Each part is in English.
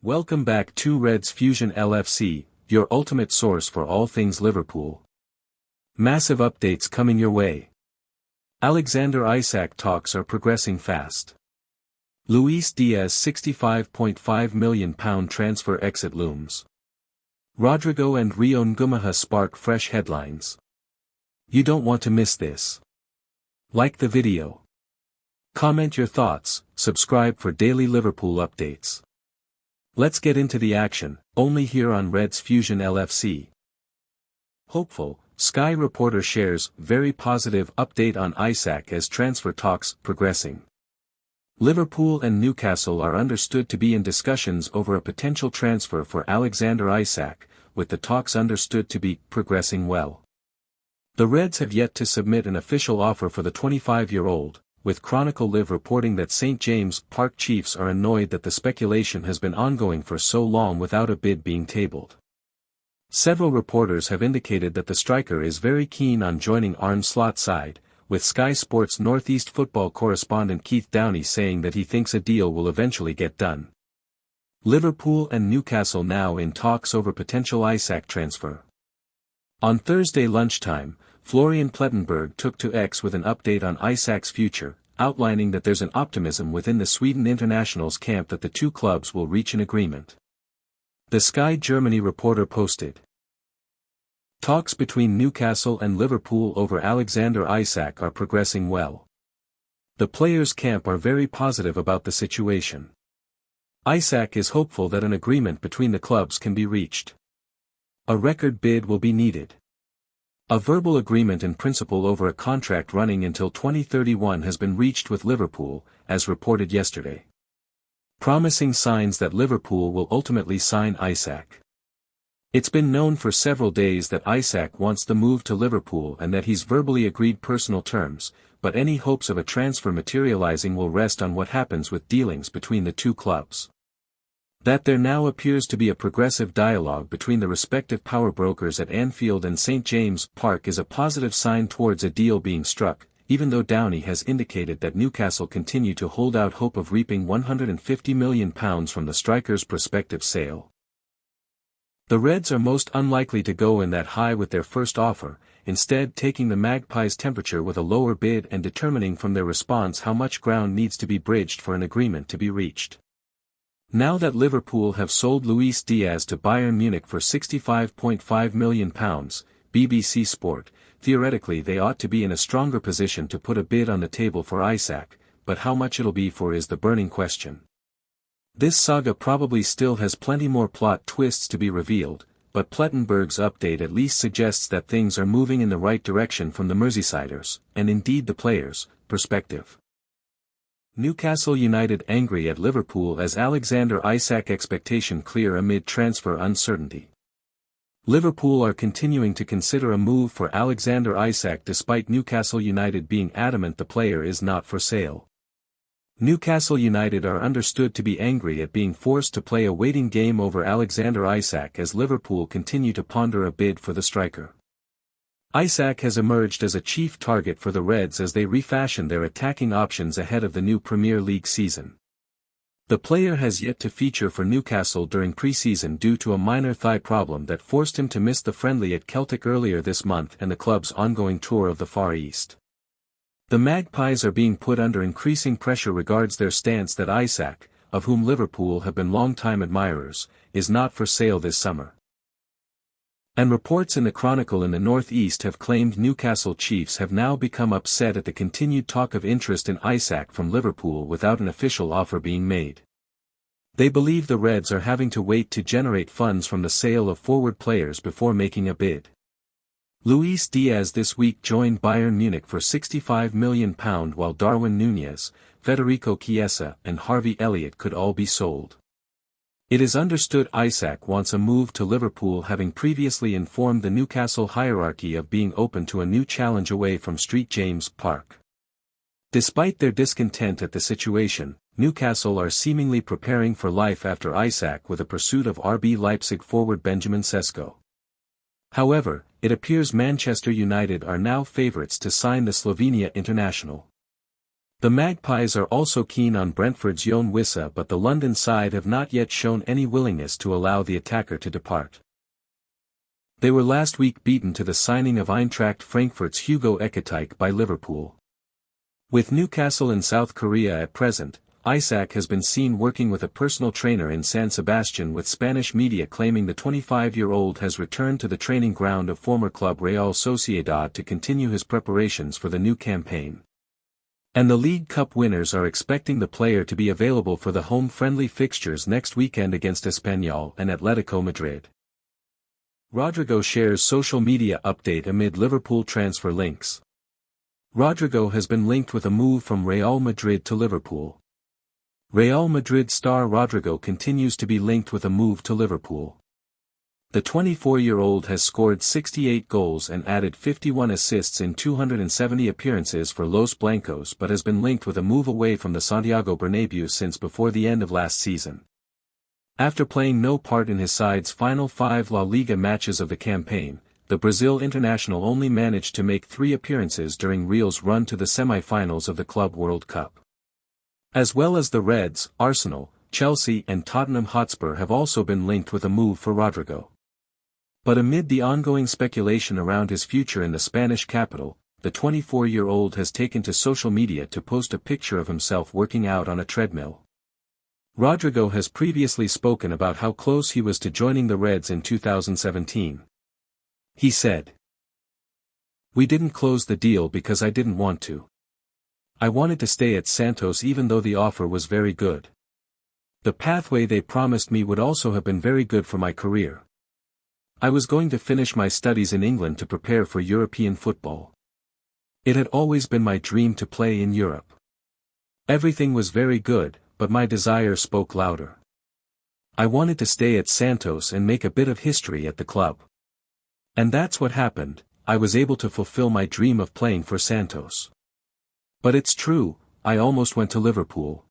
Welcome back to Reds Fusion LFC, your ultimate source for all things Liverpool. Massive updates coming your way. Alexander Isak talks are progressing fast. Luis Diaz £65.5 million transfer exit looms. Rodrygo and Ngumoha spark fresh headlines. You don't want to miss this. Like the video. Comment your thoughts, subscribe for daily Liverpool updates. Let's get into the action, only here on Reds Fusion LFC. Hopeful, Sky reporter shares very positive update on Isak as transfer talks progressing. Liverpool and Newcastle are understood to be in discussions over a potential transfer for Alexander Isak, with the talks understood to be progressing well. The Reds have yet to submit an official offer for the 25-year-old, with Chronicle Live reporting that St James Park Chiefs are annoyed that the speculation has been ongoing for so long without a bid being tabled. Several reporters have indicated that the striker is very keen on joining Arne Slot's side, with Sky Sports Northeast football correspondent Keith Downey saying that he thinks a deal will eventually get done. Liverpool and Newcastle now in talks over potential Isak transfer. On Thursday lunchtime, Florian Plettenberg took to X with an update on Isak's future, outlining that there's an optimism within the Sweden internationals camp that the two clubs will reach an agreement. The Sky Germany reporter posted. Talks between Newcastle and Liverpool over Alexander Isak are progressing well. The players' camp are very positive about the situation. Isak is hopeful that an agreement between the clubs can be reached. A record bid will be needed. A verbal agreement in principle over a contract running until 2031 has been reached with Liverpool, as reported yesterday. Promising signs that Liverpool will ultimately sign Isak. It's been known for several days that Isak wants the move to Liverpool and that he's verbally agreed personal terms, but any hopes of a transfer materializing will rest on what happens with dealings between the two clubs. That there now appears to be a progressive dialogue between the respective power brokers at Anfield and St James Park is a positive sign towards a deal being struck, even though Downey has indicated that Newcastle continue to hold out hope of reaping £150 million from the striker's prospective sale. The Reds are most unlikely to go in that high with their first offer, instead taking the Magpies' temperature with a lower bid and determining from their response how much ground needs to be bridged for an agreement to be reached. Now that Liverpool have sold Luis Diaz to Bayern Munich for £65.5 million, BBC Sport, theoretically they ought to be in a stronger position to put a bid on the table for Isak, but how much it'll be for is the burning question. This saga probably still has plenty more plot twists to be revealed, but Plettenberg's update at least suggests that things are moving in the right direction from the Merseysiders, and indeed the players' perspective. Newcastle United angry at Liverpool as Alexander Isak expectation clear amid transfer uncertainty. Liverpool are continuing to consider a move for Alexander Isak despite Newcastle United being adamant the player is not for sale. Newcastle United are understood to be angry at being forced to play a waiting game over Alexander Isak as Liverpool continue to ponder a bid for the striker. Isak has emerged as a chief target for the Reds as they refashion their attacking options ahead of the new Premier League season. The player has yet to feature for Newcastle during pre-season due to a minor thigh problem that forced him to miss the friendly at Celtic earlier this month and the club's ongoing tour of the Far East. The Magpies are being put under increasing pressure regards their stance that Isak, of whom Liverpool have been long-time admirers, is not for sale this summer. And reports in the Chronicle in the Northeast have claimed Newcastle Chiefs have now become upset at the continued talk of interest in Isak from Liverpool without an official offer being made. They believe the Reds are having to wait to generate funds from the sale of forward players before making a bid. Luis Diaz this week joined Bayern Munich for £65 million while Darwin Núñez, Federico Chiesa and Harvey Elliott could all be sold. It is understood Isak wants a move to Liverpool, having previously informed the Newcastle hierarchy of being open to a new challenge away from St James Park. Despite their discontent at the situation, Newcastle are seemingly preparing for life after Isak with a pursuit of RB Leipzig forward Benjamin Sesko. However, it appears Manchester United are now favourites to sign the Slovenia international. The Magpies are also keen on Brentford's Yoane Wissa, but the London side have not yet shown any willingness to allow the attacker to depart. They were last week beaten to the signing of Eintracht Frankfurt's Hugo Ekitike by Liverpool. With Newcastle in South Korea at present, Isak has been seen working with a personal trainer in San Sebastian, with Spanish media claiming the 25-year-old has returned to the training ground of former club Real Sociedad to continue his preparations for the new campaign. And the League Cup winners are expecting the player to be available for the home-friendly fixtures next weekend against Espanyol and Atletico Madrid. Rodrygo shares social media update amid Liverpool transfer links. Rodrygo has been linked with a move from Real Madrid to Liverpool. Real Madrid star Rodrygo continues to be linked with a move to Liverpool. The 24-year-old has scored 68 goals and added 51 assists in 270 appearances for Los Blancos, but has been linked with a move away from the Santiago Bernabéu since before the end of last season. After playing no part in his side's final 5 La Liga matches of the campaign, the Brazil international only managed to make 3 appearances during Real's run to the semi-finals of the Club World Cup. As well as the Reds, Arsenal, Chelsea and Tottenham Hotspur have also been linked with a move for Rodrygo. But amid the ongoing speculation around his future in the Spanish capital, the 24-year-old has taken to social media to post a picture of himself working out on a treadmill. Rodrygo has previously spoken about how close he was to joining the Reds in 2017. He said, "We didn't close the deal because I didn't want to. I wanted to stay at Santos even though the offer was very good. The pathway they promised me would also have been very good for my career. I was going to finish my studies in England to prepare for European football. It had always been my dream to play in Europe. Everything was very good, but my desire spoke louder. I wanted to stay at Santos and make a bit of history at the club. And that's what happened. I was able to fulfill my dream of playing for Santos. But it's true, I almost went to Liverpool."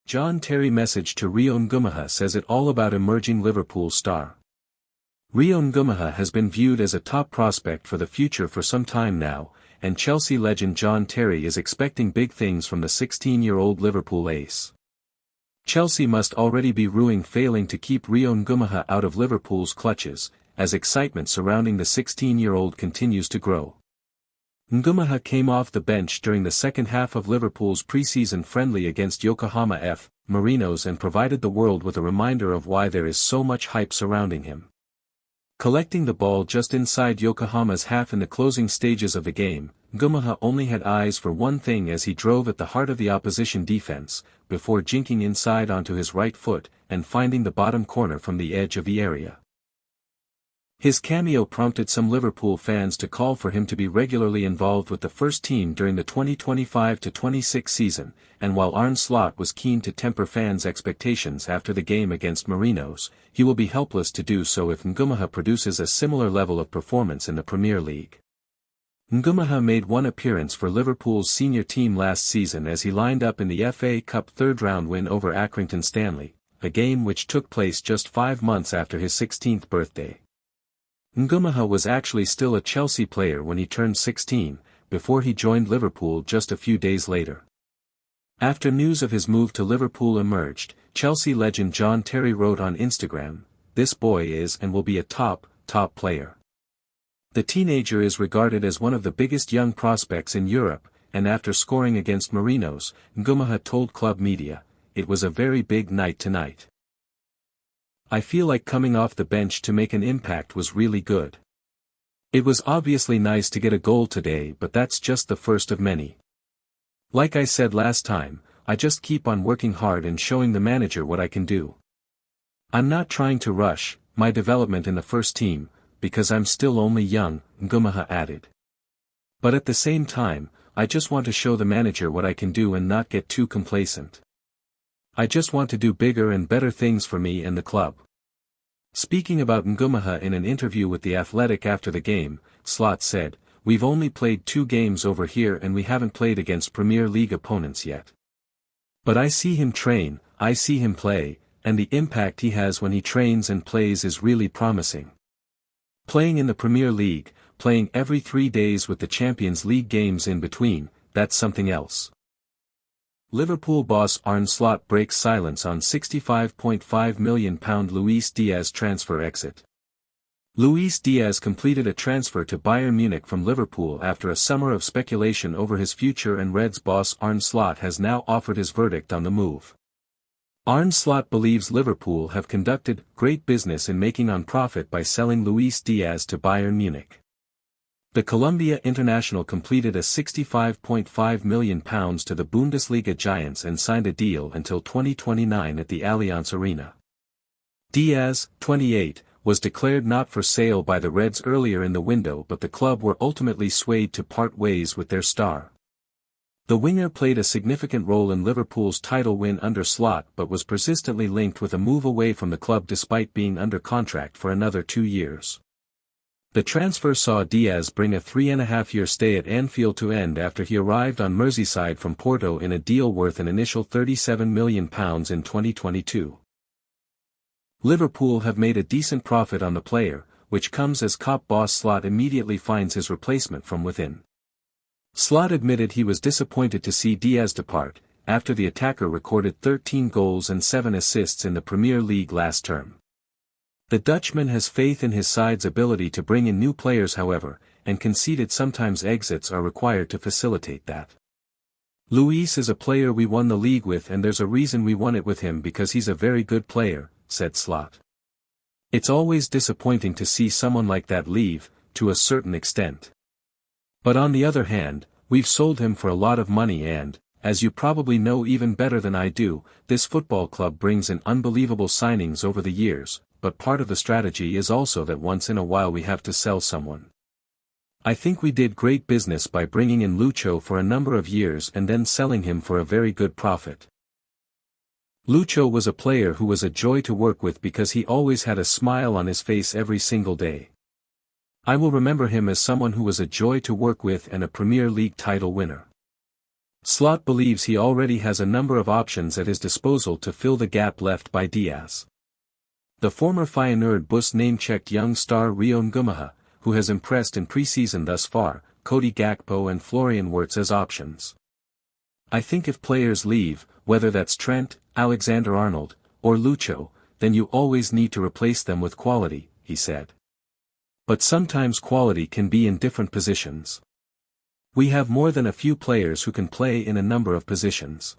John Terry message to Rodrygo Ngumoha says it all about emerging Liverpool star. Rodrygo Ngumoha has been viewed as a top prospect for the future for some time now, and Chelsea legend John Terry is expecting big things from the 16-year-old Liverpool ace. Chelsea must already be rueing failing to keep Rodrygo Ngumoha out of Liverpool's clutches, as excitement surrounding the 16-year-old continues to grow. Ngumoha came off the bench during the second half of Liverpool's pre-season friendly against Yokohama F. Marinos and provided the world with a reminder of why there is so much hype surrounding him. Collecting the ball just inside Yokohama's half in the closing stages of the game, Ngumoha only had eyes for one thing as he drove at the heart of the opposition defense, before jinking inside onto his right foot and finding the bottom corner from the edge of the area. His cameo prompted some Liverpool fans to call for him to be regularly involved with the first team during the 2025-26 season, and while Arne Slot was keen to temper fans' expectations after the game against Marinos, he will be helpless to do so if Ngumoha produces a similar level of performance in the Premier League. Ngumoha made one appearance for Liverpool's senior team last season as he lined up in the FA Cup third-round win over Accrington Stanley, a game which took place just 5 months after his 16th birthday. Ngumoha was actually still a Chelsea player when he turned 16, before he joined Liverpool just a few days later. After news of his move to Liverpool emerged, Chelsea legend John Terry wrote on Instagram, "This boy is and will be a top player." The teenager is regarded as one of the biggest young prospects in Europe, and after scoring against Marinos, Ngumoha told club media, "It was a very big night tonight. I feel like coming off the bench to make an impact was really good. It was obviously nice to get a goal today, but that's just the first of many. Like I said last time, I just keep on working hard and showing the manager what I can do. I'm not trying to rush my development in the first team, because I'm still only young," Ngumoha added. "But at the same time, I just want to show the manager what I can do and not get too complacent. I just want to do bigger and better things for me and the club." Speaking about Ngumoha in an interview with The Athletic after the game, Slot said, "We've only played 2 games over here and we haven't played against Premier League opponents yet. But I see him train, I see him play, and the impact he has when he trains and plays is really promising. Playing in the Premier League, playing every 3 days with the Champions League games in between, that's something else." Liverpool boss Arne Slot breaks silence on £65.5 million Luis Diaz transfer exit. Luis Diaz completed a transfer to Bayern Munich from Liverpool after a summer of speculation over his future, and Reds boss Arne Slot has now offered his verdict on the move. Arne Slot believes Liverpool have conducted great business in making on profit by selling Luis Diaz to Bayern Munich. The Colombia international completed a £65.5 million to the Bundesliga giants and signed a deal until 2029 at the Allianz Arena. Diaz, 28, was declared not for sale by the Reds earlier in the window, but the club were ultimately swayed to part ways with their star. The winger played a significant role in Liverpool's title win under Slot but was persistently linked with a move away from the club despite being under contract for another 2 years. The transfer saw Diaz bring a 3.5-year stay at Anfield to end after he arrived on Merseyside from Porto in a deal worth an initial £37 million in 2022. Liverpool have made a decent profit on the player, which comes as Kop boss Slot immediately finds his replacement from within. Slot admitted he was disappointed to see Diaz depart, after the attacker recorded 13 goals and 7 assists in the Premier League last term. The Dutchman has faith in his side's ability to bring in new players, however, and conceded sometimes exits are required to facilitate that. Luis is a player we won the league with, and there's a reason we won it with him, because he's a very good player, said Slot. It's always disappointing to see someone like that leave, to a certain extent. But on the other hand, we've sold him for a lot of money and, as you probably know even better than I do, this football club brings in unbelievable signings over the years, but part of the strategy is also that once in a while we have to sell someone. I think we did great business by bringing in Lucho for a number of years and then selling him for a very good profit. Lucho was a player who was a joy to work with because he always had a smile on his face every single day. I will remember him as someone who was a joy to work with and a Premier League title winner. Slot believes he already has a number of options at his disposal to fill the gap left by Diaz. The former Feyenoord Bus name-checked young star Rodrygo Ngumoha, who has impressed in pre-season thus far, Cody Gakpo and Florian Wirtz as options. I think if players leave, whether that's Trent, Alexander-Arnold, or Lucho, then you always need to replace them with quality, he said. But sometimes quality can be in different positions. We have more than a few players who can play in a number of positions.